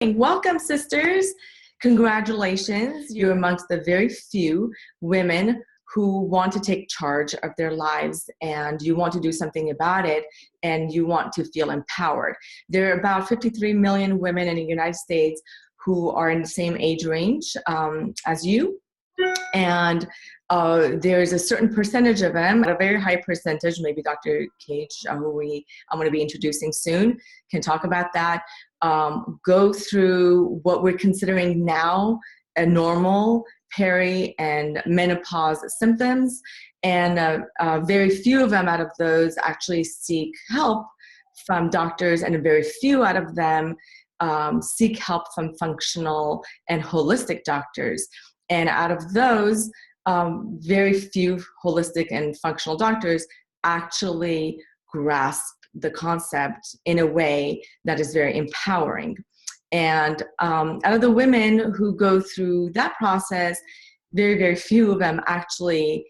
Welcome, sisters. Congratulations. You're amongst the very few women who want to take charge of their lives, and you want to do something about it, and you want to feel empowered. There are about 53 million women in the United States who are in the same age range as you, and there's a certain percentage of them, a very high percentage, maybe Dr. Cage, who I'm going to be introducing soon, can talk about that, go through what we're considering now a normal peri and menopause symptoms, and very few of them out of those actually seek help from doctors, and very few out of them seek help from functional and holistic doctors. And out of those, very few holistic and functional doctors actually grasp the concept in a way that is very empowering. And out of the women who go through that process, very, very few of them actually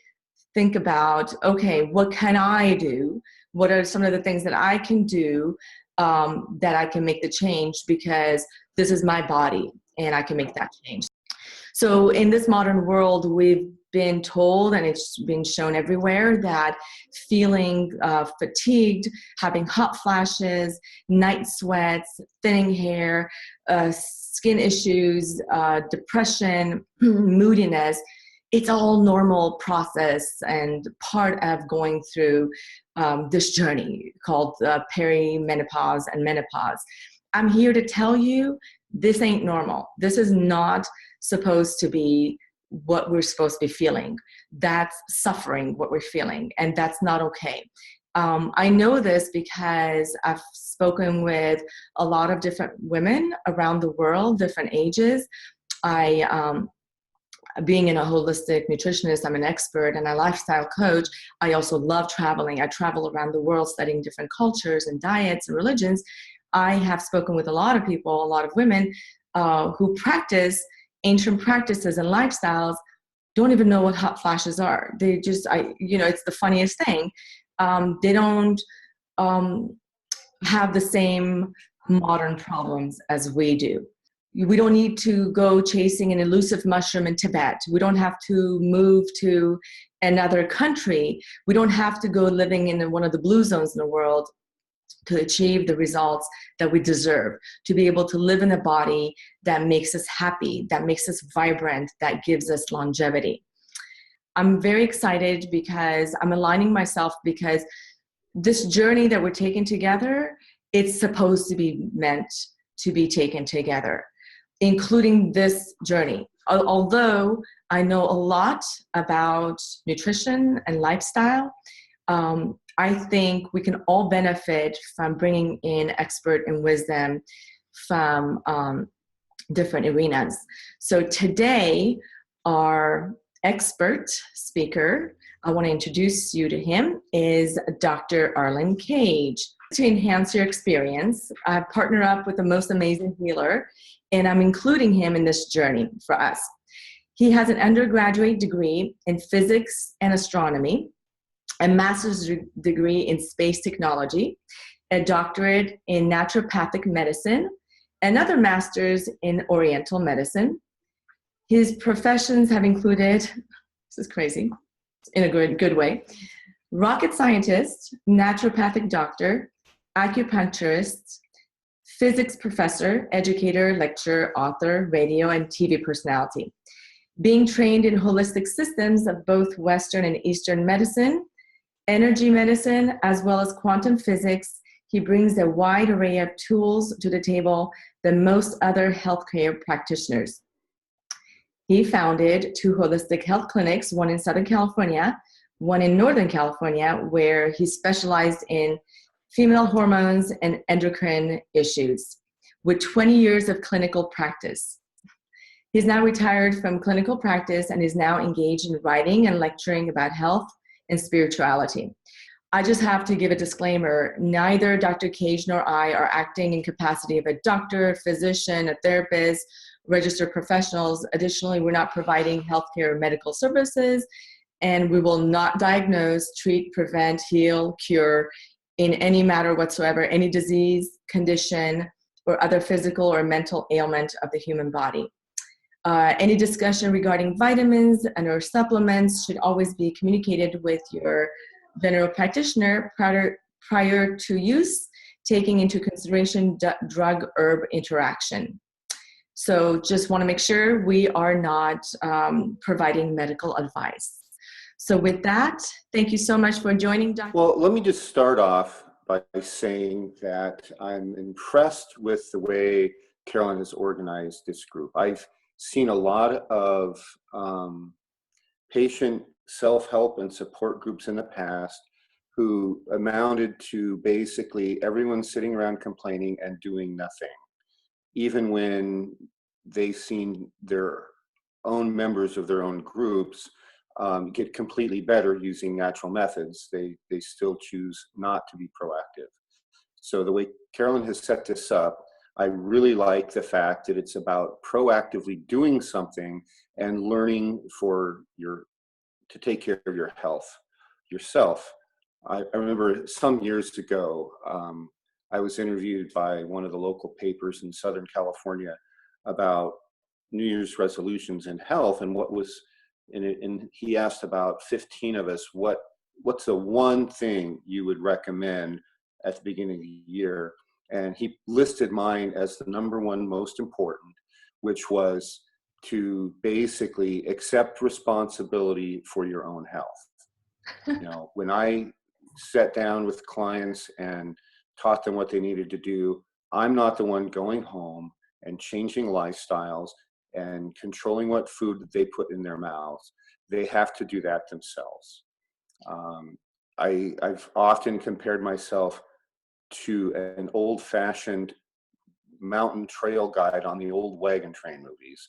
think about, okay, what can I do? What are some of the things that I can do that I can make the change, because this is my body and I can make that change. So in this modern world, we've been told, and it's been shown everywhere, that feeling fatigued, having hot flashes, night sweats, thinning hair, skin issues, depression, moodiness, it's all normal process and part of going through this journey called perimenopause and menopause. I'm here to tell you, this ain't normal. This is not supposed to be what we're supposed to be feeling. That's suffering, what we're feeling, and that's not okay. I know this because I've spoken with a lot of different women around the world, different ages. Being a holistic nutritionist, I'm an expert and a lifestyle coach. I also love traveling. I travel around the world studying different cultures and diets and religions. I have spoken with a lot of people, a lot of women who practice ancient practices and lifestyles, don't even know what hot flashes are. They just, it's the funniest thing. They don't have the same modern problems as we do. We don't need to go chasing an elusive mushroom in Tibet. We don't have to move to another country. We don't have to go living in one of the blue zones in the world to achieve the results that we deserve, to be able to live in a body that makes us happy, that makes us vibrant, that gives us longevity. I'm very excited because I'm aligning myself, because this journey that we're taking together, it's supposed to be meant to be taken together, including this journey. Although I know a lot about nutrition and lifestyle, I think we can all benefit from bringing in expert and wisdom from different arenas. So today, our expert speaker, I want to introduce you to him, is Dr. Arlen Cage. To enhance your experience, I've partnered up with the most amazing healer, and I'm including him in this journey for us. He has an undergraduate degree in physics and astronomy, a master's degree in space technology, a doctorate in naturopathic medicine, another master's in oriental medicine. His professions have included, this is crazy, in a good way, rocket scientist, naturopathic doctor, acupuncturist, physics professor, educator, lecturer, author, radio, and TV personality. Being trained in holistic systems of both Western and Eastern medicine, energy medicine, as well as quantum physics, he brings a wide array of tools to the table than most other healthcare practitioners. He founded 2 holistic health clinics, one in Southern California, one in Northern California, where he specialized in female hormones and endocrine issues, with 20 years of clinical practice. He's now retired from clinical practice and is now engaged in writing and lecturing about health and spirituality. I just have to give a disclaimer. Neither Dr. Cage nor I are acting in capacity of a doctor, physician, a therapist, registered professionals. Additionally, we're not providing healthcare or medical services, and we will not diagnose, treat, prevent, heal, cure in any matter whatsoever, any disease, condition, or other physical or mental ailment of the human body. Any discussion regarding vitamins and or supplements should always be communicated with your general practitioner prior to use, taking into consideration drug-herb interaction. So just want to make sure we are not providing medical advice. So with that, thank you so much for joining, Dr. Well, let me just start off by saying that I'm impressed with the way Carolyn has organized this group. I've seen a lot of patient self-help and support groups in the past who amounted to basically everyone sitting around complaining and doing nothing, even when they've seen their own members of their own groups get completely better using natural methods. They still choose not to be proactive. So the way Carolyn has set this up, I really like the fact that it's about proactively doing something and learning to take care of your health yourself. I remember some years ago, I was interviewed by one of the local papers in Southern California about New Year's resolutions in health, and and he asked about 15 of us, what's the one thing you would recommend at the beginning of the year? And he listed mine as the number one most important, which was to basically accept responsibility for your own health. When I sat down with clients and taught them what they needed to do, I'm not the one going home and changing lifestyles and controlling what food they put in their mouths. They have to do that themselves. I've often compared myself to an old-fashioned mountain trail guide on the old wagon train movies.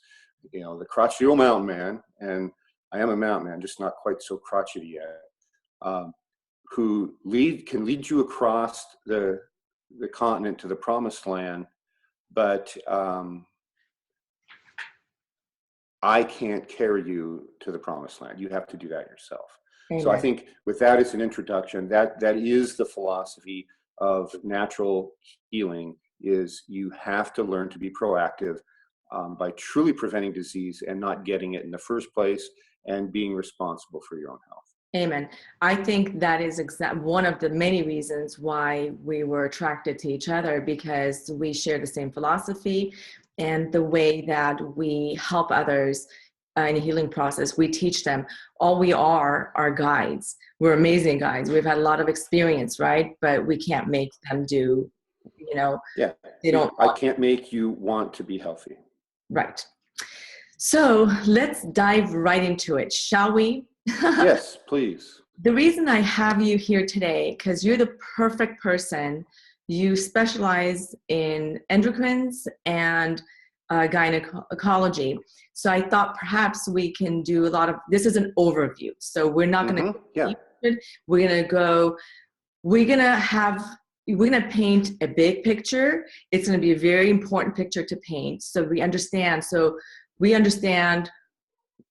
The crotchety old mountain man, and I am a mountain man, just not quite so crotchety yet, who can lead you across the continent to the promised land, but I can't carry you to the promised land. You have to do that yourself. Amen. So I think with that as an introduction, that is the philosophy of natural healing, is you have to learn to be proactive by truly preventing disease and not getting it in the first place, and being responsible for your own health. Amen. I think that is one of the many reasons why we were attracted to each other, because we share the same philosophy and the way that we help others in a healing process. We teach them. All we are guides. We're amazing guides. We've had a lot of experience, right? But we can't make them do, Yeah. I can't make you want to be healthy. Right. So let's dive right into it, shall we? Yes, please. The reason I have you here today, because you're the perfect person. You specialize in endocrines and gynecology. So I thought perhaps we can do this is an overview. So we're not going to, we're going to paint a big picture. It's going to be a very important picture to paint. So we understand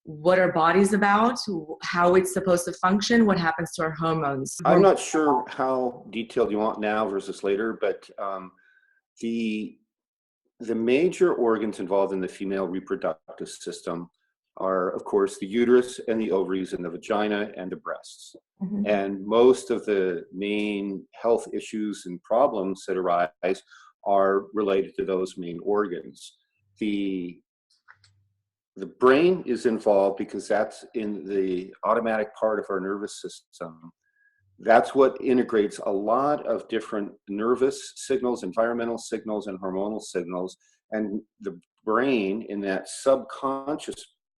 what our body's about, how it's supposed to function, what happens to our hormones. I'm not sure how detailed you want now versus later, but the major organs involved in the female reproductive system are, of course, the uterus and the ovaries and the vagina and the breasts. Mm-hmm. And most of the main health issues and problems that arise are related to those main organs. The brain is involved because that's in the automatic part of our nervous system. That's what integrates a lot of different nervous signals, environmental signals, and hormonal signals. And the brain, in that subconscious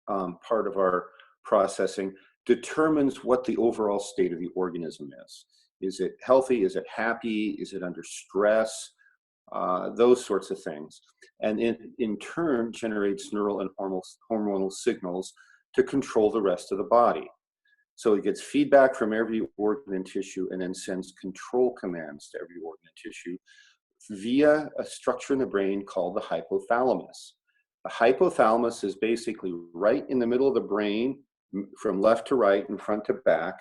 part of our processing, determines what the overall state of the organism is. Is it healthy? Is it happy? Is it under stress? Those sorts of things. And in turn generates neural and hormonal signals to control the rest of the body. So it gets feedback from every organ and tissue, and then sends control commands to every organ and tissue via a structure in the brain called the hypothalamus. The hypothalamus is basically right in the middle of the brain, from left to right and front to back.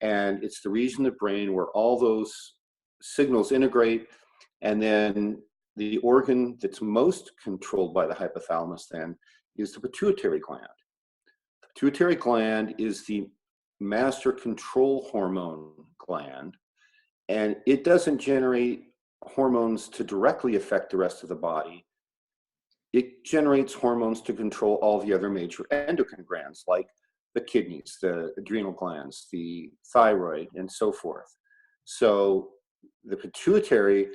And it's the region of the brain where all those signals integrate, and then the organ that's most controlled by the hypothalamus then is the pituitary gland. The pituitary gland is the master control hormone gland, and it doesn't generate hormones to directly affect the rest of the body. It generates hormones to control all the other major endocrine glands, like the kidneys, the adrenal glands, the thyroid, and so forth. So the pituitary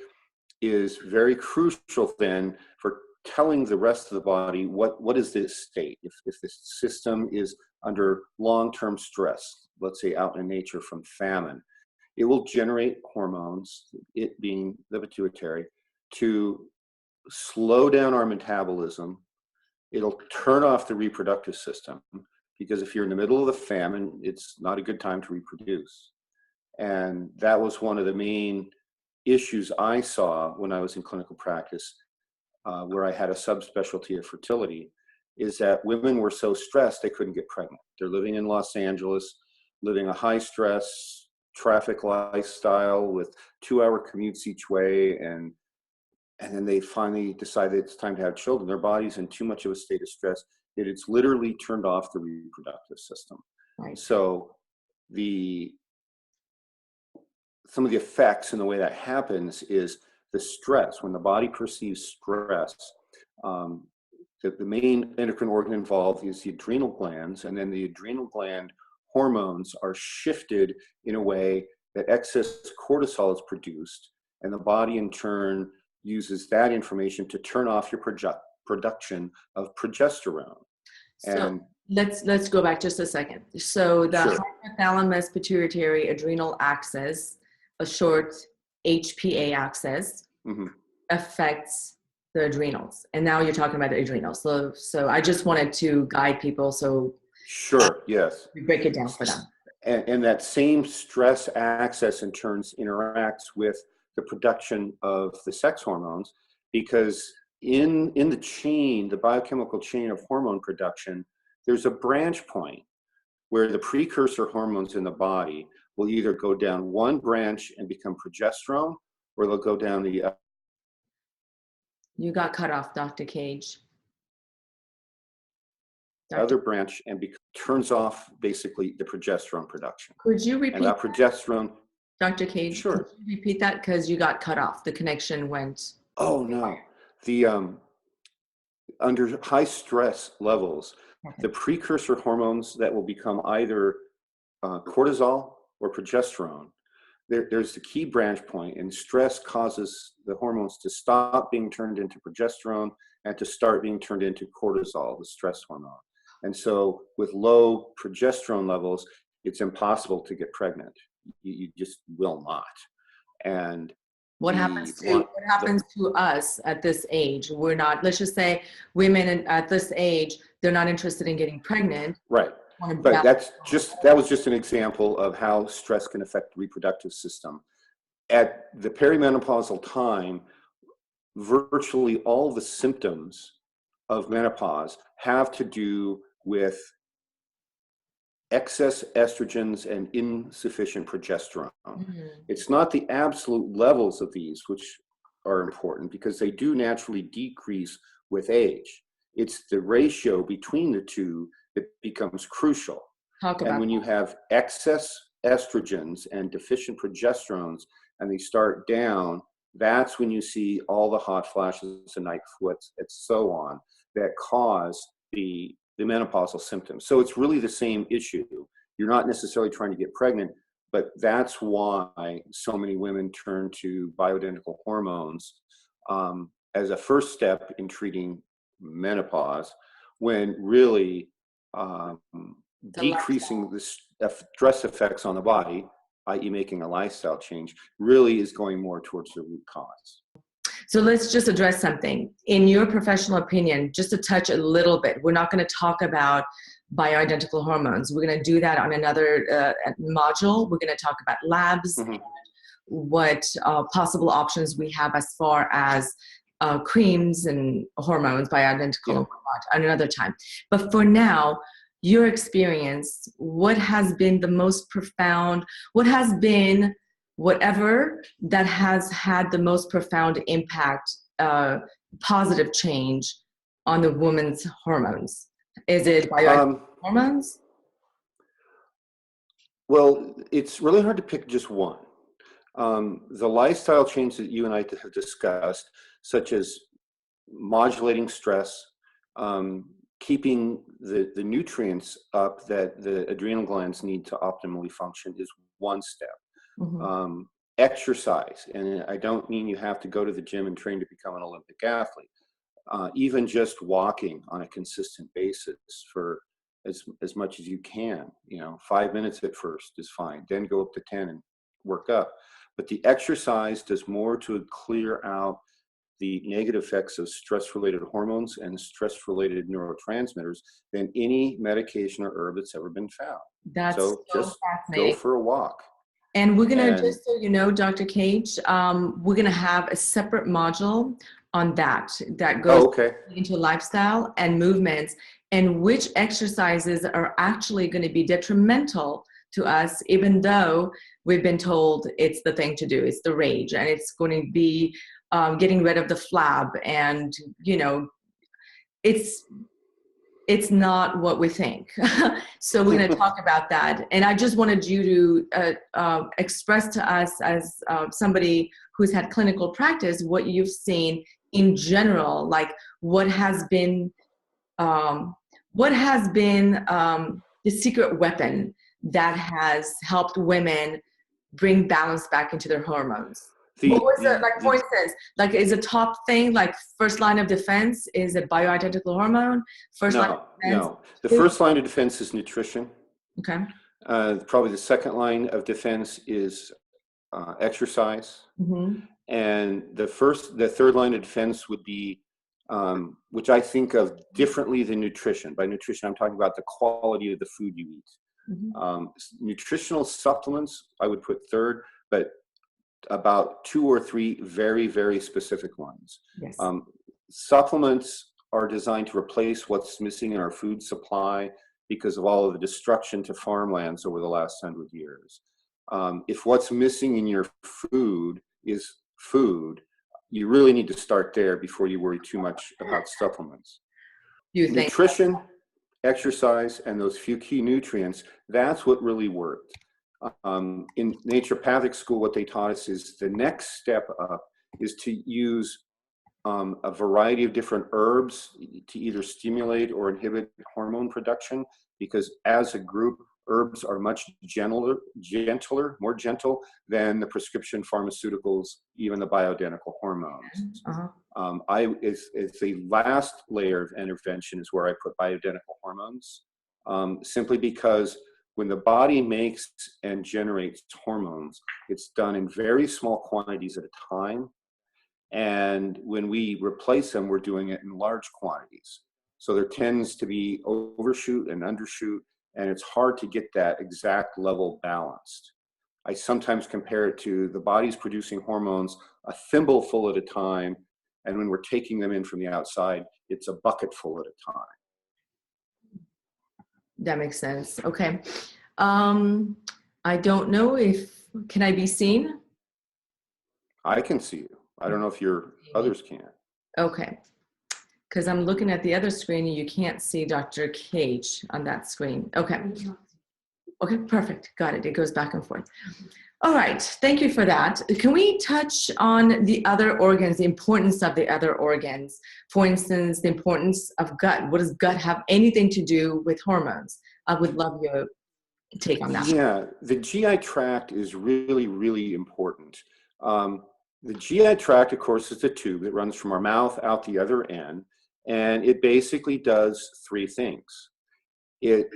is very crucial then for telling the rest of the body what is this state. If this system is under long-term stress, let's say out in nature from famine, it will generate hormones, it being the pituitary, to slow down our metabolism. It'll turn off the reproductive system, because if you're in the middle of the famine, it's not a good time to reproduce. And that was one of the main issues I saw when I was in clinical practice, where I had a subspecialty of fertility, is that women were so stressed they couldn't get pregnant. They're living in Los Angeles, living a high stress traffic lifestyle with 2-hour commutes each way, and then they finally decided it's time to have children. Their body's in too much of a state of stress that it's literally turned off the reproductive system. Right. So some of the effects and the way that happens is the stress. When the body perceives stress, the main endocrine organ involved is the adrenal glands, and then the adrenal gland hormones are shifted in a way that excess cortisol is produced, and the body in turn uses that information to turn off your production of progesterone. So let's go back just a second. So the Sure. hypothalamus pituitary adrenal axis, a short HPA axis, affects the adrenals. And now you're talking about the adrenals. So I just wanted to guide people. So sure, yes. we break it down for them. And that same stress axis in turns interacts with the production of the sex hormones, because in the chain, the biochemical chain of hormone production, there's a branch point where the precursor hormones in the body will either go down one branch and become progesterone, or they'll go down the other. You got cut off, Dr. Cage. Other branch and turns off basically the progesterone production. Could you repeat and that progesterone? Dr. Cage, Sure. could you repeat that? Because you got cut off. The connection went. Oh, no. The under high stress levels, the precursor hormones that will become either cortisol or progesterone, there's the key branch point, and stress causes the hormones to stop being turned into progesterone and to start being turned into cortisol, the stress hormone. And so with low progesterone levels, it's impossible to get pregnant. You just will not. And what happens to us at this age? We're not, let's just say women at this age, they're not interested in getting pregnant. Right. But that was just an example of how stress can affect the reproductive system. At the perimenopausal time, virtually all the symptoms of menopause have to do with excess estrogens and insufficient progesterone. It's not the absolute levels of these which are important, because they do naturally decrease with age. It's the ratio between the two that becomes crucial. And when you have excess estrogens and deficient progesterones and they start down, that's when you see all the hot flashes and night sweats and so on that cause the menopausal symptoms. So it's really the same issue. You're not necessarily trying to get pregnant, but that's why so many women turn to bioidentical hormones as a first step in treating menopause, when really decreasing the stress effects on the body, i.e. making a lifestyle change, really is going more towards the root cause. So let's just address something. In your professional opinion, just to touch a little bit, we're not going to talk about bioidentical hormones. We're going to do that on another module. We're going to talk about labs, and what possible options we have as far as creams and hormones, bioidentical, at another time. But for now, your experience, what has been the most profound, whatever that has had the most profound impact positive change on the woman's hormones? Is it bioidentical hormones? Well, it's really hard to pick just one. The lifestyle change that you and I have discussed, such as modulating stress, keeping the nutrients up that the adrenal glands need to optimally function, is one step. Mm-hmm. Exercise, and I don't mean you have to go to the gym and train to become an Olympic athlete. Even just walking on a consistent basis for as much as you can, 5 minutes at first is fine, then go up to 10 and work up. But the exercise does more to clear out the negative effects of stress-related hormones and stress-related neurotransmitters than any medication or herb that's ever been found. That's So just fascinating. go for a walk. And we're going to, just so you know, Dr. Cage, we're going to have a separate module on that goes into lifestyle and movements, and which exercises are actually going to be detrimental to us, even though we've been told it's the thing to do, it's the rage, and it's going to be getting rid of the flab, and it's not what we think. So we're going to talk about that. And I just wanted you to express to us, as somebody who's had clinical practice, what you've seen in general, like what has been the secret weapon that has helped women bring balance back into their hormones. What was it, like, for instance, like, is a top thing, like first line of defense is a bioidentical hormone? No. The first line of defense is nutrition. Okay. Probably the second line of defense is exercise. Mm-hmm. And the third line of defense would be, which I think of differently than nutrition. By nutrition, I'm talking about the quality of the food you eat. Mm-hmm. Nutritional supplements, I would put third, but about 2 or 3 very, very specific ones. Yes. Supplements are designed to replace what's missing in our food supply because of all of the destruction to farmlands over the last 100 years. If what's missing in your food is food, you really need to start there before you worry too much about supplements. Nutrition, exercise, and those few key nutrients, that's what really worked. In naturopathic school, what they taught us is the next step up is to use a variety of different herbs to either stimulate or inhibit hormone production, because as a group, herbs are much gentler, more gentle than the prescription pharmaceuticals, even the bioidentical hormones. Uh-huh. It's the last layer of intervention is where I put bioidentical hormones, simply because when the body makes and generates hormones, it's done in very small quantities at a time. And when we replace them, we're doing it in large quantities. So there tends to be overshoot and undershoot, and it's hard to get that exact level balanced. I sometimes compare it to the body's producing hormones a thimbleful at a time, and when we're taking them in from the outside, it's a bucketful at a time. That makes sense. Okay. I don't know can I be seen? I can see you. I don't know if others can. Okay. Because I'm looking at the other screen and you can't see Dr. Cage on that screen. Okay. Okay, perfect. Got it. It goes back and forth. All right. Thank you for that. Can we touch on the other organs, the importance of the other organs? For instance, the importance of gut. What does gut have anything to do with hormones? I would love your take on that. Yeah, the GI tract is really, really important. The GI tract, of course, is the tube that runs from our mouth out the other end, and it basically does 3 things. It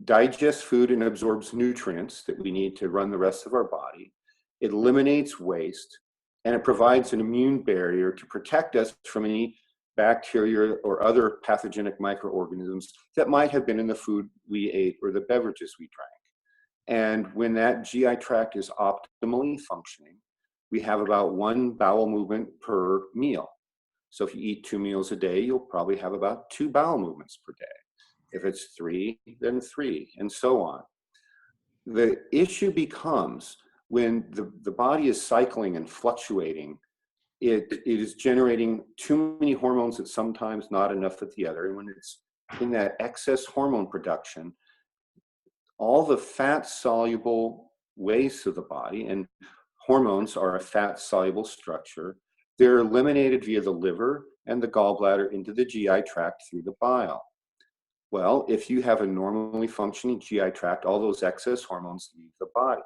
digests food and absorbs nutrients that we need to run the rest of our body. It eliminates waste, and it provides an immune barrier to protect us from any bacteria or other pathogenic microorganisms that might have been in the food we ate or the beverages we drank. And when that GI tract is optimally functioning, we have about 1 bowel movement per meal. So if you eat 2 meals a day, you'll probably have about 2 bowel movements per day. If it's 3, then 3, and so on. The issue becomes when the body is cycling and fluctuating it is generating too many hormones at sometimes, not enough at the other. And when it's in that excess hormone production, all the fat soluble waste of the body, and hormones are a fat soluble structure, they're eliminated via the liver and the gallbladder into the GI tract through the bile. Well, if you have a normally functioning GI tract, all those excess hormones leave the body.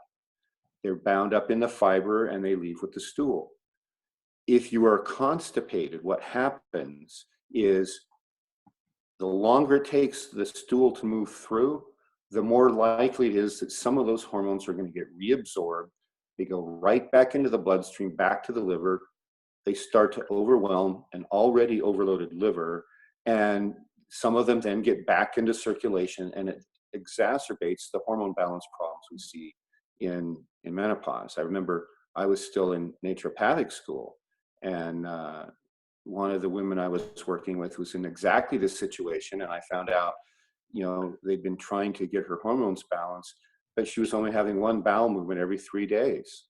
They're bound up in the fiber and they leave with the stool. If you are constipated, what happens is the longer it takes the stool to move through, the more likely it is that some of those hormones are going to get reabsorbed. They go right back into the bloodstream, back to the liver. They start to overwhelm an already overloaded liver, and some of them then get back into circulation, and it exacerbates the hormone balance problems we see in menopause. I remember I was still in naturopathic school, and one of the women I was working with was in exactly this situation, and I found out, they'd been trying to get her hormones balanced, but she was only having one bowel movement every 3 days.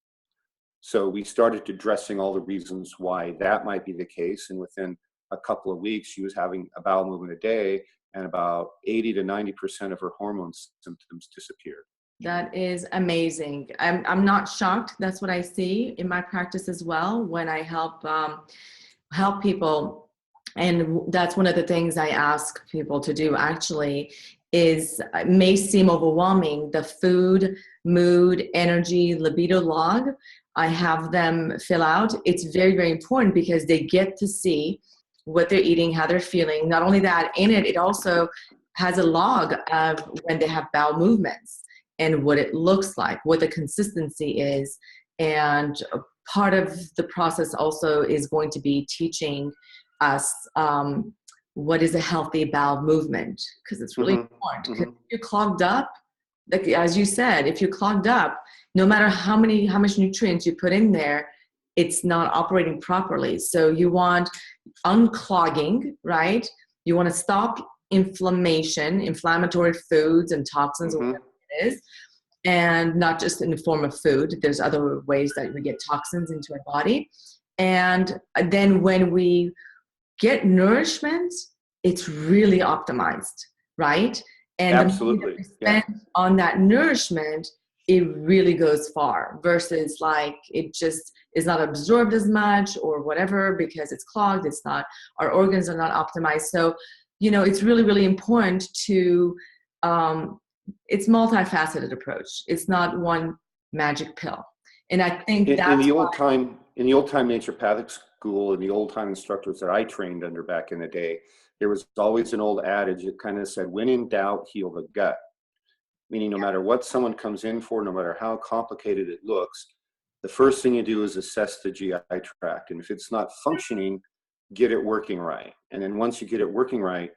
So we started addressing all the reasons why that might be the case, and within a couple of weeks, she was having a bowel movement a day, and about 80 to 90% of her hormone symptoms disappeared. That is amazing. I'm not shocked. That's what I see in my practice as well when I help people. And that's one of the things I ask people to do actually is, it may seem overwhelming, the food, mood, energy, libido log. I have them fill out. It's very, very important because they get to see what they're eating, how they're feeling. Not only that, in it also has a log of when they have bowel movements and what it looks like, what the consistency is. And part of the process also is going to be teaching us what is a healthy bowel movement, because it's really important. Because if you're clogged up, like as you said, if you're clogged up, no matter how much nutrients you put in there, it's not operating properly. So you want unclogging, right? You want to stop inflammation, inflammatory foods and toxins, or whatever it is, and not just in the form of food. There's other ways that we get toxins into our body. And then when we get nourishment, it's really optimized, right? And Absolutely. the money that we spend on that nourishment, it really goes far, versus like it just is not absorbed as much or whatever because it's clogged. It's not, our organs are not optimized. So, it's really, really important to, it's multifaceted approach. It's not one magic pill. And I think in the old time naturopathic school and the old time instructors that I trained under back in the day, there was always an old adage that kind of said, when in doubt, heal the gut. Meaning no matter what someone comes in for, no matter how complicated it looks, the first thing you do is assess the GI tract. And if it's not functioning, get it working right. And then once you get it working right,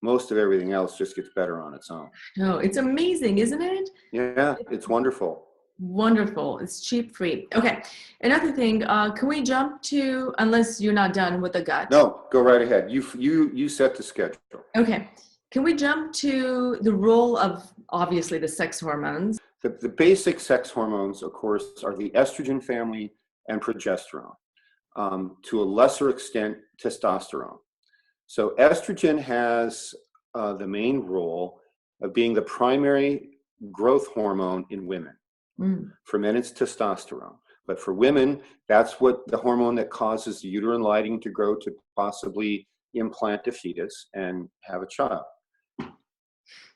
most of everything else just gets better on its own. No, it's amazing, isn't it? Yeah, it's wonderful. Wonderful. It's cheap, free. Okay. Another thing, can we jump to, unless you're not done with the gut? No, go right ahead. You set the schedule. Okay. Can we jump to the role of, obviously, the sex hormones? The basic sex hormones, of course, are the estrogen family and progesterone. To a lesser extent, testosterone. So estrogen has the main role of being the primary growth hormone in women. For men, it's testosterone. But for women, that's what the hormone that causes the uterine lining to grow to possibly implant a fetus and have a child.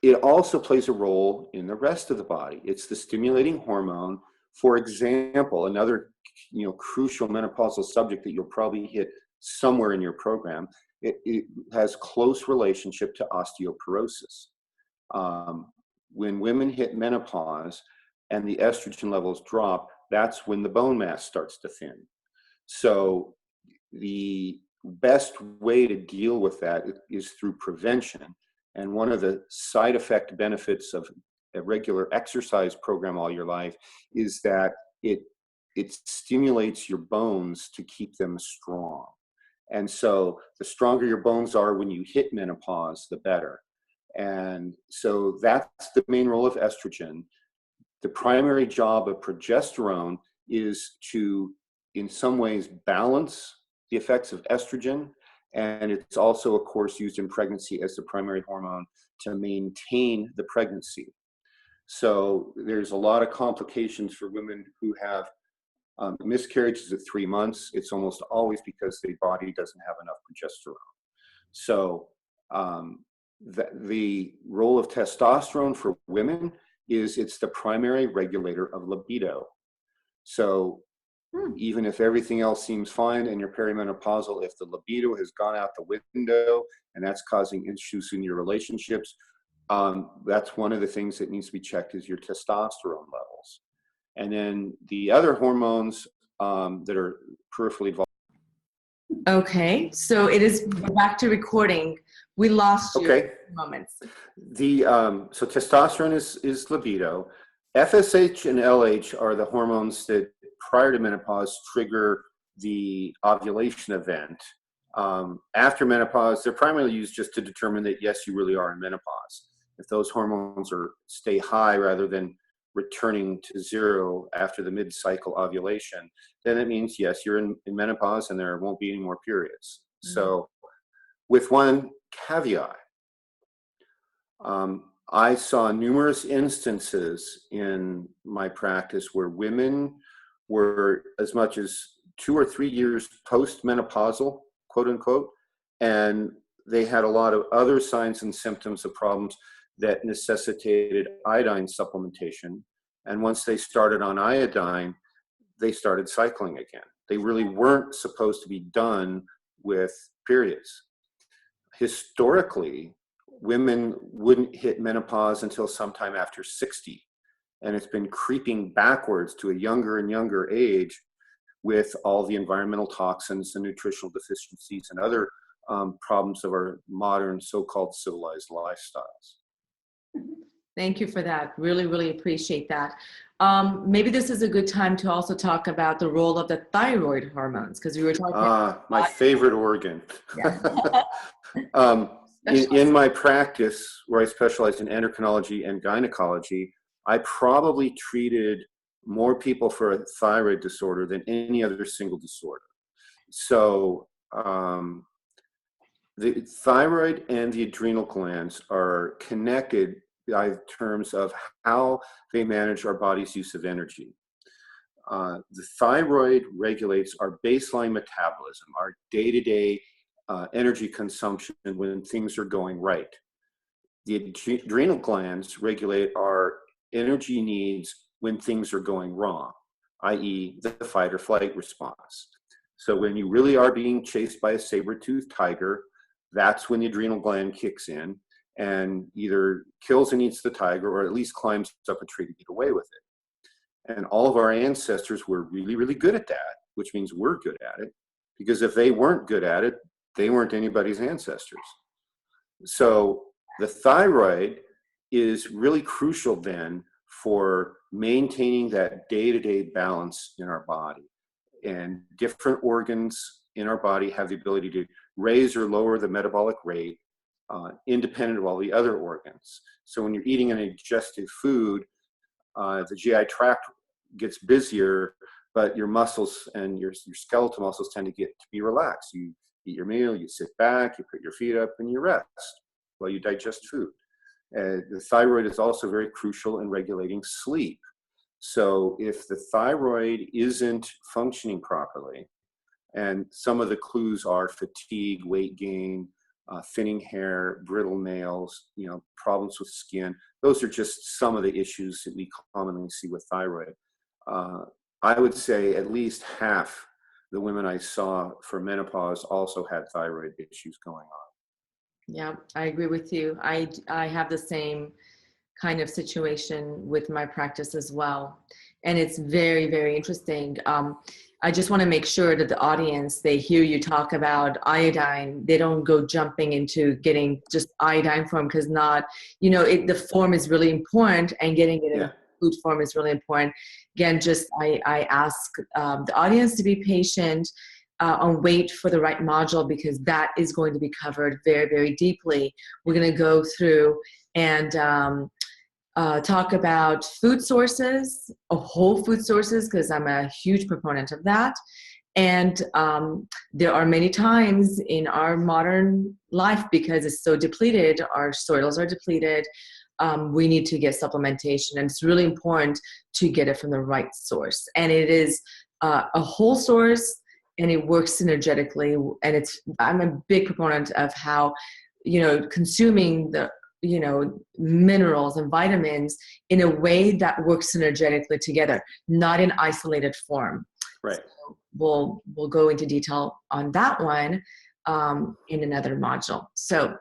It also plays a role in the rest of the body. It's the stimulating hormone. For example, another crucial menopausal subject that you'll probably hit somewhere in your program, it has close relationship to osteoporosis. When women hit menopause and the estrogen levels drop, that's when the bone mass starts to thin. So the best way to deal with that is through prevention. And one of the side effect benefits of a regular exercise program all your life is that it stimulates your bones to keep them strong. And so the stronger your bones are when you hit menopause, the better. And so that's the main role of estrogen. The primary job of progesterone is to in some ways balance the effects of estrogen. And it's also, of course, used in pregnancy as the primary hormone to maintain the pregnancy. So there's a lot of complications for women who have miscarriages at 3 months. It's almost always because the body doesn't have enough progesterone. So the role of testosterone for women is it's the primary regulator of libido. So even if everything else seems fine and you're perimenopausal, if the libido has gone out the window and that's causing issues in your relationships, that's one of the things that needs to be checked is your testosterone levels. And then the other hormones that are peripherally involved. Okay, so we're back to recording. We lost you Okay. in moments. So testosterone is libido. FSH and LH are the hormones that prior to menopause trigger the ovulation event. After menopause, they're primarily used just to determine that, yes, you really are in menopause. If those hormones stay high rather than returning to zero after the mid-cycle ovulation, then it means, yes, you're in menopause and there won't be any more periods. Mm-hmm. So with one caveat, I saw numerous instances in my practice where women were as much as 2 or 3 years post-menopausal, quote unquote, and they had a lot of other signs and symptoms of problems that necessitated iodine supplementation. And once they started on iodine, they started cycling again. They really weren't supposed to be done with periods. Historically, women wouldn't hit menopause until sometime after 60. And it's been creeping backwards to a younger and younger age with all the environmental toxins and nutritional deficiencies and other problems of our modern so-called civilized lifestyles. Thank you for that. Really, really appreciate that. Maybe this is a good time to also talk about the role of the thyroid hormones, because we were talking my favorite organ. Yeah. In my practice, where I specialize in endocrinology and gynecology, I probably treated more people for a thyroid disorder than any other single disorder. So the thyroid and the adrenal glands are connected by terms of how they manage our body's use of energy. The thyroid regulates our baseline metabolism, our day-to-day energy consumption when things are going right. The adrenal glands regulate our energy needs when things are going wrong, i.e. the fight or flight response. So when you really are being chased by a saber-toothed tiger, that's when the adrenal gland kicks in and either kills and eats the tiger or at least climbs up a tree to get away with it. And all of our ancestors were really, really good at that, which means we're good at it, because if they weren't good at it, they weren't anybody's ancestors. So the thyroid is really crucial then for maintaining that day-to-day balance in our body. And different organs in our body have the ability to raise or lower the metabolic rate independent of all the other organs. So when you're eating an digestive food, the GI tract gets busier, but your muscles and your skeletal muscles tend to be relaxed. You eat your meal, you sit back, you put your feet up, and you rest while you digest food. The thyroid is also very crucial in regulating sleep. So if the thyroid isn't functioning properly, and some of the clues are fatigue, weight gain, thinning hair, brittle nails, problems with skin. Those are just some of the issues that we commonly see with thyroid. I would say at least half the women I saw for menopause also had thyroid issues going on. Yeah, I agree with you. I have the same kind of situation with my practice as well. And it's very, very interesting. I just want to make sure that the audience, they hear you talk about iodine. They don't go jumping into getting just iodine form, because the form is really important, and getting it in a food form is really important. Again, I ask the audience to be patient and wait for the right module, because that is going to be covered very, very deeply. We're going to go through and talk about food sources, whole food sources, because I'm a huge proponent of that. And there are many times in our modern life, because it's so depleted, our soils are depleted, we need to get supplementation. And it's really important to get it from the right source. And it is a whole source, and it works synergetically. And I'm a big proponent of how, consuming the, minerals and vitamins in a way that works synergetically together, not in isolated form. Right. So we'll go into detail on that one in another module. So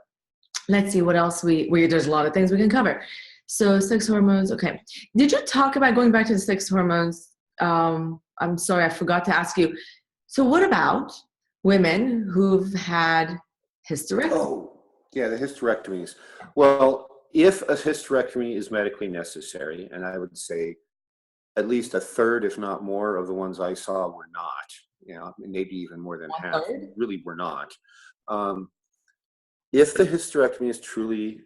let's see what else there's a lot of things we can cover. So sex hormones. Okay. Did you talk about, going back to the sex hormones? I'm sorry, I forgot to ask you. So what about women who've had hysterectomy? Oh, yeah, the hysterectomies. Well, if a hysterectomy is medically necessary, and I would say at least a third, if not more, of the ones I saw were not, maybe even more than half, really were not. If the hysterectomy is truly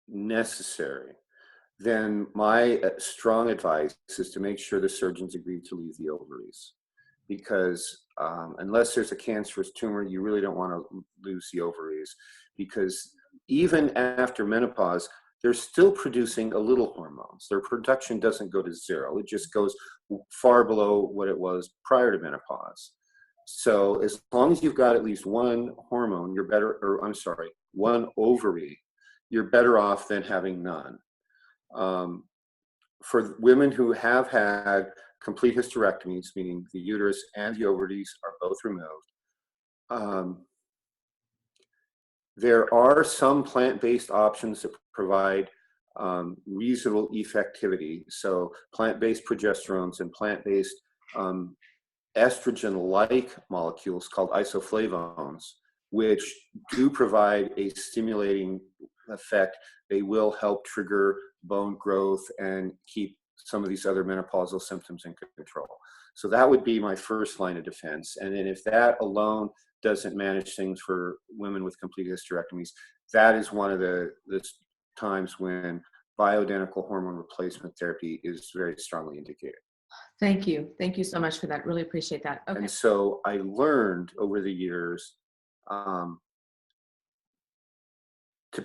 necessary, then my strong advice is to make sure the surgeons agree to leave the ovaries. Because unless there's a cancerous tumor, you really don't want to lose the ovaries, because even after menopause, they're still producing a little hormones. Their production doesn't go to zero. It just goes far below what it was prior to menopause. So as long as you've got at least one hormone, one ovary, you're better off than having none. For women who have had complete hysterectomies, meaning the uterus and the ovaries are both removed, there are some plant-based options that provide reasonable effectivity. So plant-based progesterones and plant-based estrogen-like molecules called isoflavones, which do provide a stimulating effect. They will help trigger bone growth and keep some of these other menopausal symptoms in control. So that would be my first line of defense. And then if that alone doesn't manage things for women with complete hysterectomies, that is one of the times when bioidentical hormone replacement therapy is very strongly indicated. Thank you. Thank you so much for that. Really appreciate that. Okay. And so I learned over the years to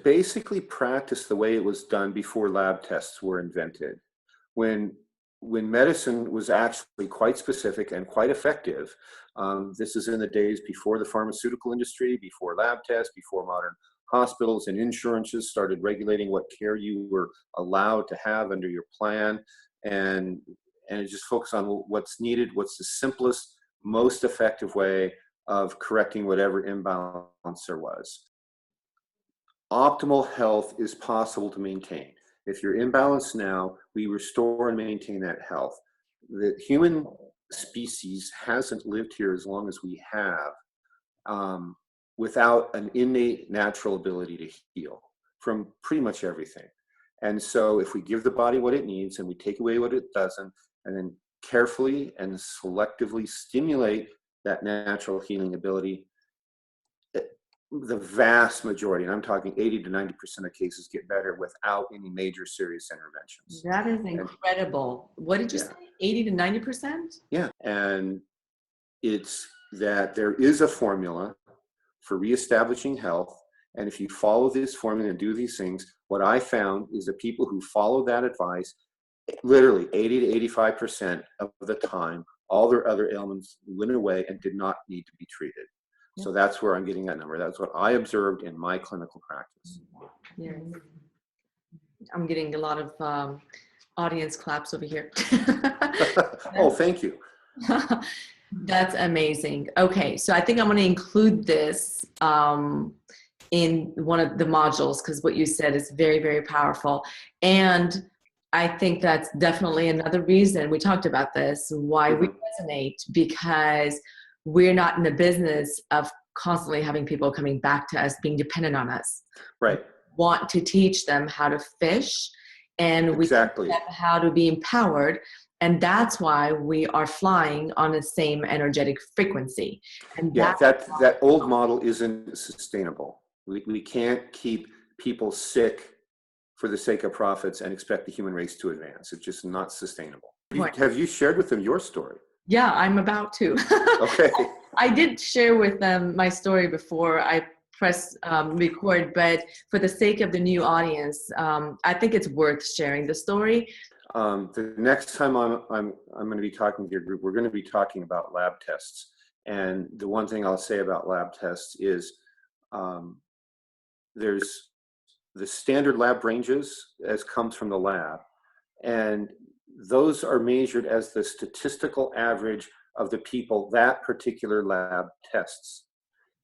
basically practice the way it was done before lab tests were invented. When medicine was actually quite specific and quite effective, this is in the days before the pharmaceutical industry, before lab tests, before modern hospitals and insurances started regulating what care you were allowed to have under your plan, and it just focused on what's needed, what's the simplest, most effective way of correcting whatever imbalance there was. Optimal health is possible to maintain. If you're imbalanced now, we restore and maintain that health. The human species hasn't lived here as long as we have without an innate natural ability to heal from pretty much everything. And so if we give the body what it needs and we take away what it doesn't, and then carefully and selectively stimulate that natural healing ability, the vast majority, and I'm talking 80 to 90% of cases, get better without any major serious interventions. That is incredible. What did you say? 80 to 90%? Yeah. And it's that there is a formula for reestablishing health. And if you follow this formula and do these things, what I found is that people who follow that advice, literally 80 to 85% of the time, all their other ailments went away and did not need to be treated. So that's where I'm getting that number. That's what I observed in my clinical practice. Yes. I'm getting a lot of audience claps over here. Oh, thank you. That's amazing. Okay, so I think I'm going to include this in one of the modules, because what you said is very, very powerful. And I think that's definitely another reason, we talked about this, why we resonate, because we're not in the business of constantly having people coming back to us, being dependent on us. Right. We want to teach them how to fish, and we teach them how to be empowered. And that's why we are flying on the same energetic frequency. And that old model isn't sustainable. We can't keep people sick for the sake of profits and expect the human race to advance. It's just not sustainable. Point. Have you shared with them your story? Yeah, I'm about to. Okay. I did share with them my story before I press record, but for the sake of the new audience, I think it's worth sharing the story. The next time I'm going to be talking to your group, we're going to be talking about lab tests. And the one thing I'll say about lab tests is there's the standard lab ranges as comes from the lab, and those are measured as the statistical average of the people that particular lab tests.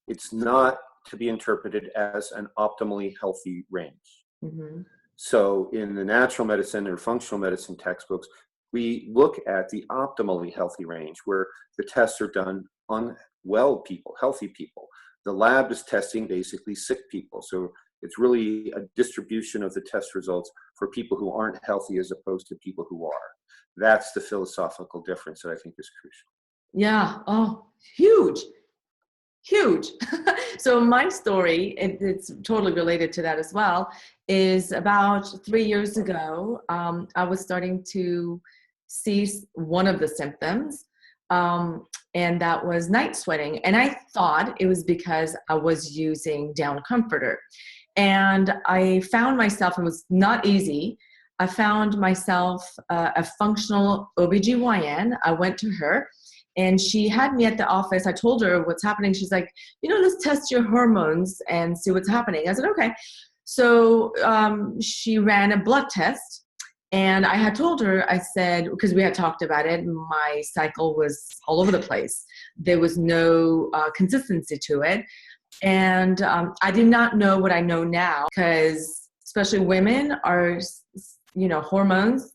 It's not to be interpreted as an optimally healthy range. Mm-hmm. So in the natural medicine or functional medicine textbooks, we look at the optimally healthy range where the tests are done on well people, healthy people. The lab is testing basically sick people. So it's really a distribution of the test results for people who aren't healthy as opposed to people who are. That's the philosophical difference that I think is crucial. Yeah. Oh, huge. So my story, it's totally related to that as well, is about 3 years ago, I was starting to see one of the symptoms, and that was night sweating. And I thought it was because I was using down comforter. And I found myself, it was not easy, I found myself a functional OBGYN. I went to her. And she had me at the office. I told her what's happening. She's like, let's test your hormones and see what's happening. I said, okay. So she ran a blood test. And I had told her, I said, because we had talked about it, my cycle was all over the place. There was no consistency to it. And I did not know what I know now, because especially women are, hormones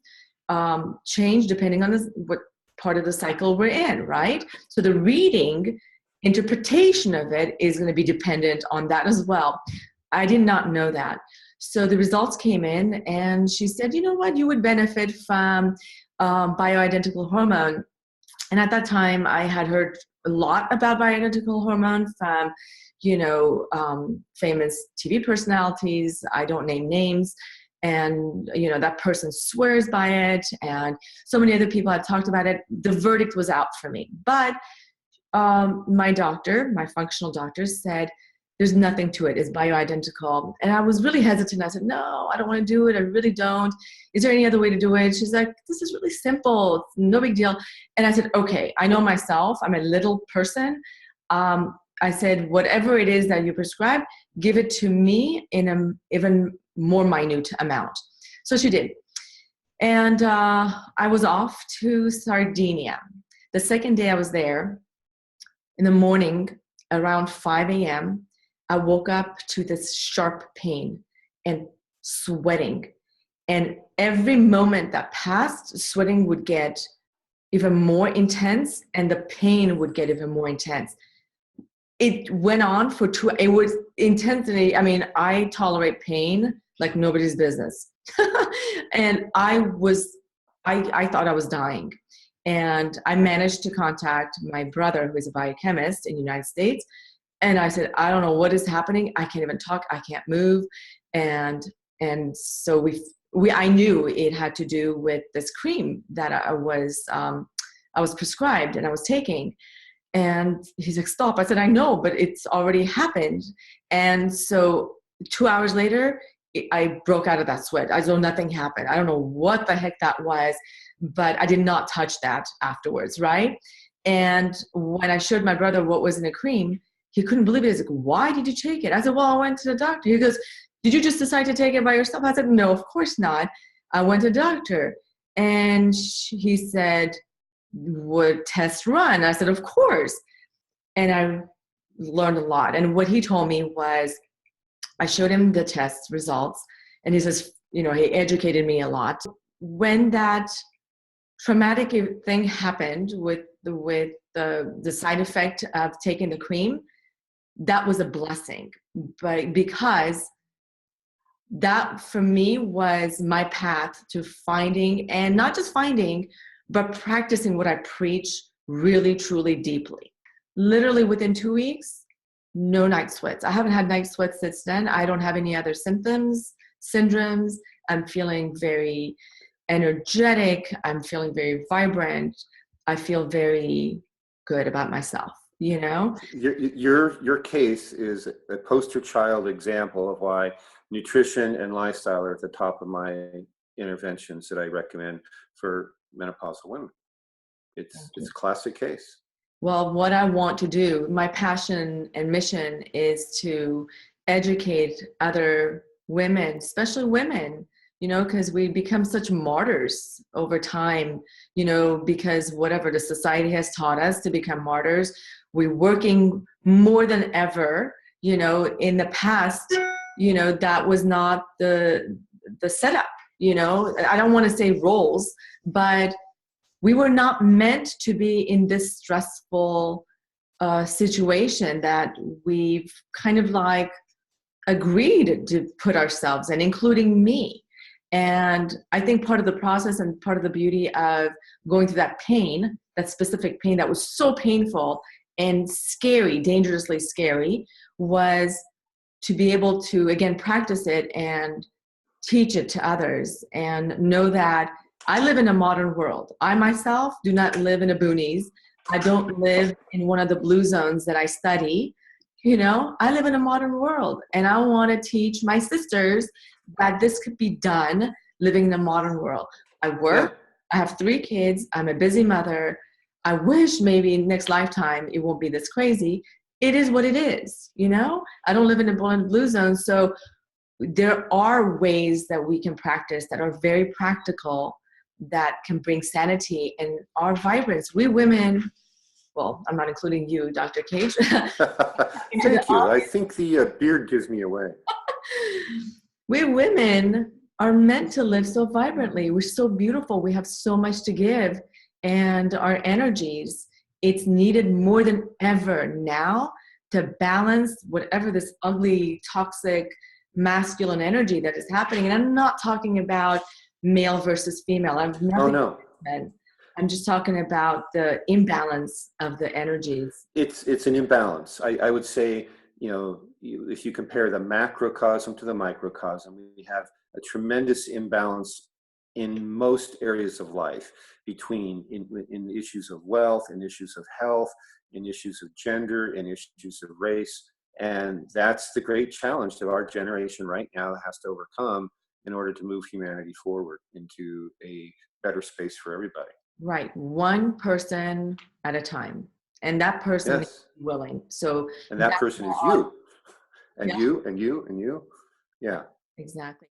change depending on what part of the cycle we're in, right? So the reading interpretation of it is going to be dependent on that as well. I did not know that. So the results came in and she said, you know what, you would benefit from bioidentical hormone. And at that time I had heard a lot about bioidentical hormone from, famous TV personalities. I don't name names. And, that person swears by it. And so many other people had talked about it. The verdict was out for me. But my functional doctor said, there's nothing to it. It's bioidentical. And I was really hesitant. I said, no, I don't want to do it. I really don't. Is there any other way to do it? She's like, this is really simple. It's no big deal. And I said, okay, I know myself. I'm a little person. I said, whatever it is that you prescribe, give it to me in an even more minute amount. So she did. And I was off to Sardinia. The second day I was there, in the morning, around 5 a.m., I woke up to this sharp pain and sweating. And every moment that passed, sweating would get even more intense and the pain would get even more intense. It went on for it was intensity. I mean, I tolerate pain like nobody's business. And I thought I was dying. And I managed to contact my brother, who is a biochemist in the United States. And I said, I don't know what is happening. I can't even talk. I can't move. And so I knew it had to do with this cream that I was prescribed and I was taking. And he's like, stop. I said, I know, but it's already happened. And so 2 hours later, I broke out of that sweat. As though nothing happened. I don't know what the heck that was, but I did not touch that afterwards, right? And when I showed my brother what was in the cream, he couldn't believe it. He's like, why did you take it? I said, well, I went to the doctor. He goes, did you just decide to take it by yourself? I said, no, of course not. I went to the doctor. And he said, would test run? I said, of course. And I learned a lot. And what he told me was, I showed him the test results, and he says, he educated me a lot. When that traumatic thing happened with the side effect of taking the cream, that was a blessing, but because that for me was my path to finding, and not just finding, but practicing what I preach really, truly deeply. Literally within 2 weeks, no night sweats. I haven't had night sweats since then. I don't have any other symptoms, syndromes, I'm feeling very energetic. I'm feeling very vibrant. I feel very good about myself, you know? Your case is a poster child example of why nutrition and lifestyle are at the top of my interventions that I recommend for menopausal women. It's a classic case. Well, what I want to do, my passion and mission is to educate other women, especially women, you know, because we become such martyrs over time, you know, because whatever the society has taught us to become martyrs, we're working more than ever, you know. In the past, you know, that was not the setup, you know. I don't want to say roles, but we were not meant to be in this stressful situation that we've kind of like agreed to put ourselves in, including me. And I think part of the process and part of the beauty of going through that pain, that specific pain that was so painful and scary, dangerously scary, was to be able to, again, practice it and teach it to others and know that I live in a modern world. I myself do not live in a boonies. I don't live in one of the blue zones that I study. You know, I live in a modern world, and I want to teach my sisters that this could be done living in a modern world. I work, I have 3 kids, I'm a busy mother. I wish maybe next lifetime it won't be this crazy. It is what it is, you know? I don't live in a blue zone, so there are ways that we can practice that are very practical that can bring sanity and our vibrance. We women, well, I'm not including you, Dr. Cage. Thank you. I think the beard gives me away. We women are meant to live so vibrantly. We're so beautiful. We have so much to give. And our energies, it's needed more than ever now to balance whatever this ugly, toxic, masculine energy that is happening. And I'm not talking about male versus female. I'm just talking about the imbalance of the energies. It's an imbalance. I would say, you know, if you compare the macrocosm to the microcosm, we have a tremendous imbalance in most areas of life, between in issues of wealth, in issues of health, in issues of gender, in issues of race. And that's the great challenge that our generation right now has to overcome in order to move humanity forward into a better space for everybody. Right. One person at a time. And that person is willing. So and that person is you. And yeah. you and you and you. Yeah. Exactly.